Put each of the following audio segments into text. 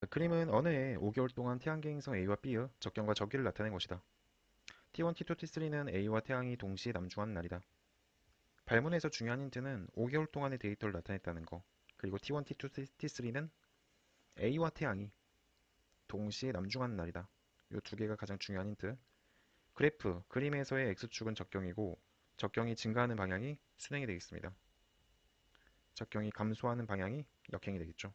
그림은 어느해 5개월 동안 태양계 행성 A와 B의 적경과 적기를 나타낸 것이다. T1, T2, T3는 A와 태양이 동시에 남중한 날이다. 발문에서 중요한 힌트는 5개월 동안의 데이터를 나타냈다는 거. 그리고 T1, T2, T3는 A와 태양이 동시에 남중한 날이다. 이 두 개가 가장 중요한 힌트. 그래프, 그림에서의 X축은 적경이고 적경이 증가하는 방향이 순행이 되겠습니다. 적경이 감소하는 방향이 역행이 되겠죠.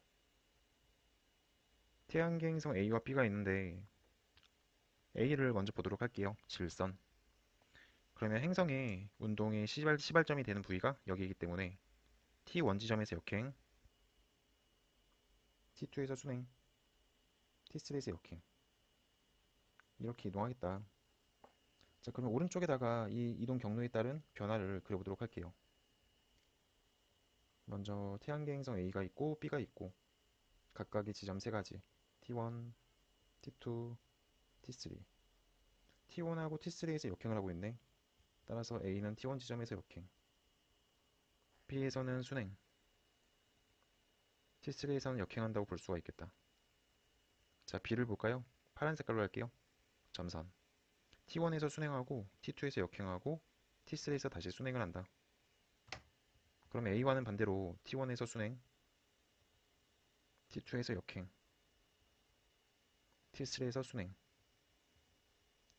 태양계 행성 A와 B가 있는데 A를 먼저 보도록 할게요. 질선. 그러면 행성의 운동의 시발점이 되는 부위가 여기이기 때문에 T1 지점에서 역행, T2에서 순행, T3에서 역행 이렇게 이동하겠다. 자, 그러면 오른쪽에다가 이 이동 경로에 따른 변화를 그려보도록 할게요. 먼저 태양계 행성 A가 있고 B가 있고 각각의 지점 세 가지 T1, T2, T3 T1하고 T3에서 역행을 하고 있네. 따라서 A는 T1 지점에서 역행, B에서는 순행, T3에서는 역행한다고 볼 수가 있겠다. 자, B를 볼까요? 파란 색깔로 할게요. 점선. T1에서 순행하고 T2에서 역행하고 T3에서 다시 순행을 한다. 그럼 A와는 반대로 T1에서 순행, T2에서 역행, T3에서 순행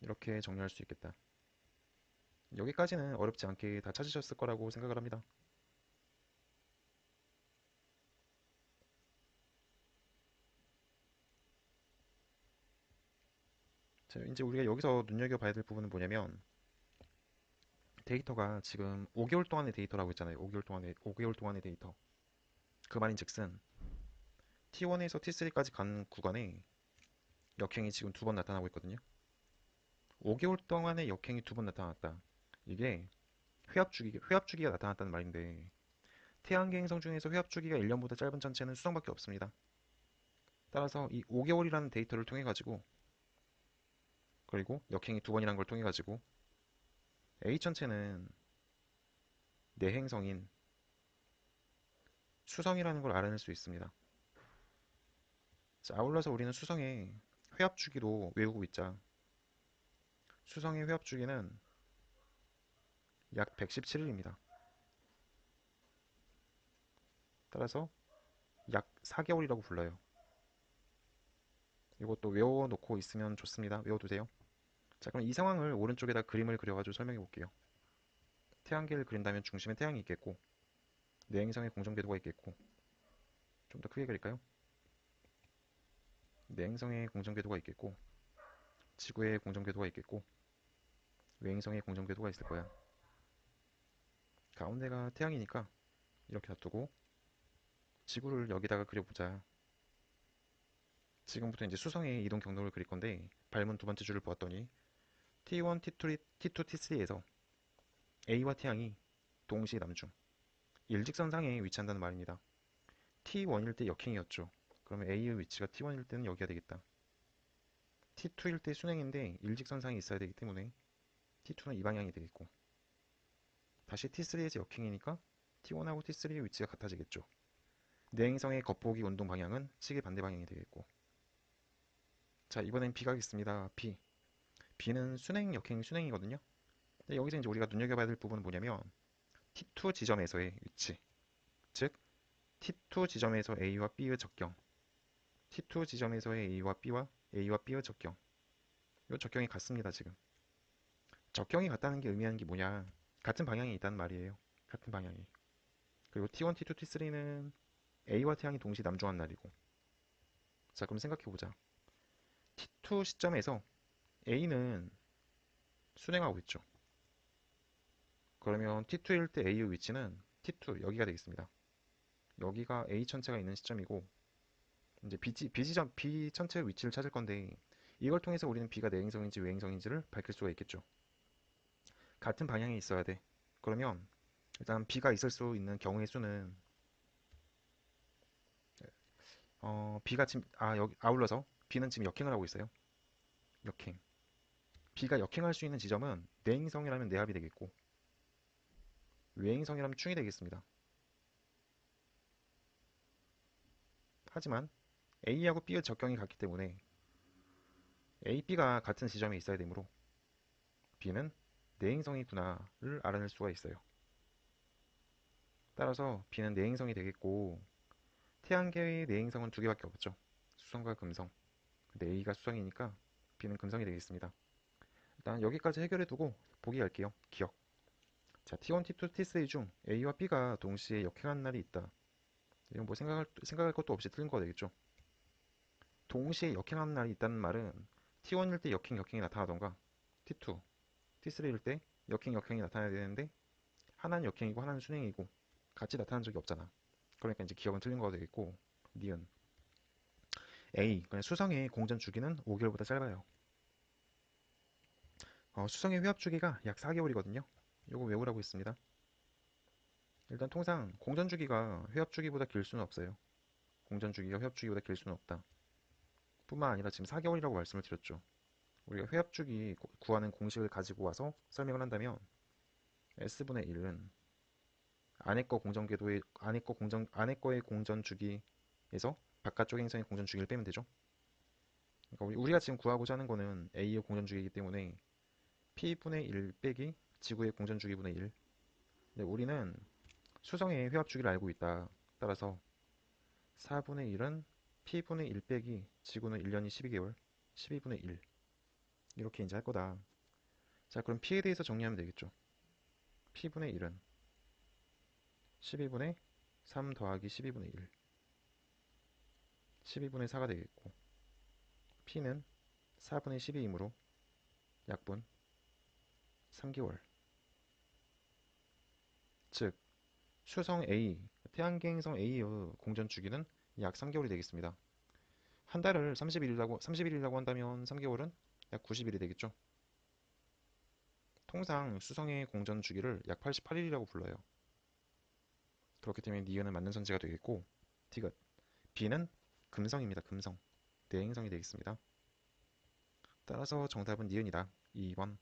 이렇게 정리할 수 있겠다. 여기까지는 어렵지 않게 다 찾으셨을 거라고 생각을 합니다. 자, 이제 우리가 여기서 눈여겨봐야 될 부분은 뭐냐면 데이터가 지금 5개월 동안의 데이터라고 했잖아요. 5개월 동안의 데이터. 그 말인즉슨 T1에서 T3까지 간 구간에 역행이 지금 두 번 나타나고 있거든요. 5개월 동안의 역행이 두 번 나타났다. 이게 회합주기가 나타났다는 말인데 태양계 행성 중에서 회합주기가 1년보다 짧은 천체는 수성밖에 없습니다. 따라서 이 5개월이라는 데이터를 통해 가지고 그리고 역행이 두 번이라는 걸 통해 가지고 A 천체는 내행성인 수성이라는 걸 알아낼 수 있습니다. 자, 아울러서 우리는 수성의 회합주기도 외우고 있자. 수성의 회합주기는 약 117일입니다. 따라서 약 4개월이라고 불러요. 이것도 외워놓고 있으면 좋습니다. 외워두세요. 자, 그럼 이 상황을 오른쪽에다 그림을 그려가지고 설명해 볼게요. 태양계를 그린다면 중심에 태양이 있겠고 내행성에 공정궤도가 있겠고 좀 더 크게 그릴까요? 내행성에 공정궤도가 있겠고 지구에 공정궤도가 있겠고 외행성에 공정궤도가 있을 거야. 가운데가 태양이니까 이렇게 놔두고 지구를 여기다가 그려보자. 지금부터 이제 수성의 이동 경로를 그릴 건데 발문 두 번째 줄을 보았더니 T1, T2, T2, T3에서 A와 태양이 동시에 남중 일직선상에 위치한다는 말입니다. T1일 때 역행이었죠. 그러면 A의 위치가 T1일 때는 여기가 되겠다. T2일 때 순행인데 일직선상에 있어야 되기 때문에 T2는 이 방향이 되겠고 다시 T3에서 역행이니까 T1하고 T3의 위치가 같아지겠죠. 내행성의 겉보기 운동 방향은 시계 반대 방향이 되겠고 자 이번엔 B가 겠습니다. B. B는 순행, 역행, 순행이거든요. 근데 여기서 이제 우리가 눈여겨봐야 될 부분은 뭐냐면 T2 지점에서의 위치 즉 T2 지점에서 A와 B의 적경 T2 지점에서의 A와 B의 적경 이 적경이 같습니다. 지금 적경이 같다는 게 의미하는 게 뭐냐 같은 방향에 있다는 말이에요. 같은 방향이 그리고 T1, T2, T3는 A와 태양이 동시 남중한 날이고 자 그럼 생각해보자. T2 시점에서 A는 순행하고 있죠. 그러면 T2일 때 A의 위치는 T2 여기가 되겠습니다. 여기가 A 천체가 있는 시점이고 이제 B 천체의 위치를 찾을 건데 이걸 통해서 우리는 B가 내행성인지 외행성인지를 밝힐 수가 있겠죠. 같은 방향에 있어야 돼. 그러면 일단 B가 있을 수 있는 경우의 수는 B가 지금 여기 아울러서 B는 지금 역행을 하고 있어요. 역행. B가 역행할 수 있는 지점은 내행성이라면 내합이 되겠고 외행성이라면 충이 되겠습니다. 하지만 A하고 B의 적경이 같기 때문에 A, B가 같은 지점에 있어야 되므로 B는 내행성이구나를 알아낼 수가 있어요. 따라서 B는 내행성이 되겠고 태양계의 내행성은 두 개밖에 없죠. 수성과 금성. 근데 A가 수성이니까 B는 금성이 되겠습니다. 일단 여기까지 해결해 두고 보기 할게요. 기억. 자, T1, T2, T3 중 A와 B가 동시에 역행한 날이 있다. 이건 뭐 생각할 것도 없이 틀린 거가 되겠죠. 동시에 역행하는 날이 있다는 말은 T1일 때 역행이 나타나던가 T2, T3일 때 역행이 나타나야 되는데 하나는 역행이고 하나는 순행이고 같이 나타난 적이 없잖아. 그러니까 이제 기억은 틀린 거가 되겠고 니은 A, 그냥 수성의 공전 주기는 5개월보다 짧아요. 수성의 회합 주기가 약 4개월이거든요. 요거 외우라고 했습니다. 일단 통상 공전 주기가 회합 주기보다 길 수는 없어요. 공전 주기가 회합 주기보다 길 수는 없다. 뿐만 아니라 지금 4개월이라고 말씀을 드렸죠. 우리가 회합 주기 구하는 공식을 가지고 와서 설명을 한다면 S분의 1은 안에 거의 공전 주기에서 바깥쪽 행성의 공전 주기를 빼면 되죠. 그러니까 우리가 지금 구하고자 하는 거는 A의 공전 주기이기 때문에 P분의 1 빼기 지구의 공전 주기분의 1. 근데 우리는 수성의 회합 주기를 알고 있다. 따라서 4분의 1은 P분의 1 빼기 지구는 1년이 12개월 12분의 1 이렇게 이제 할 거다. 자, 그럼 P에 대해서 정리하면 되겠죠. P분의 1은 12분의 3 더하기 12분의 1 12분의 4가 되겠고 P는 4분의 12이므로 약분 3개월. 즉 수성 A, 태양계 행성 A의 공전 주기는 약 3개월이 되겠습니다. 한 달을 30일이라고 한다면 3개월은 약 90일이 되겠죠. 통상 수성의 공전 주기를 약 88일이라고 불러요. 그렇기 때문에 니은은 맞는 선지가 되겠고 디귿 B는 금성입니다. 금성. 내행성이 되겠습니다. 따라서 정답은 니은이다. 2번.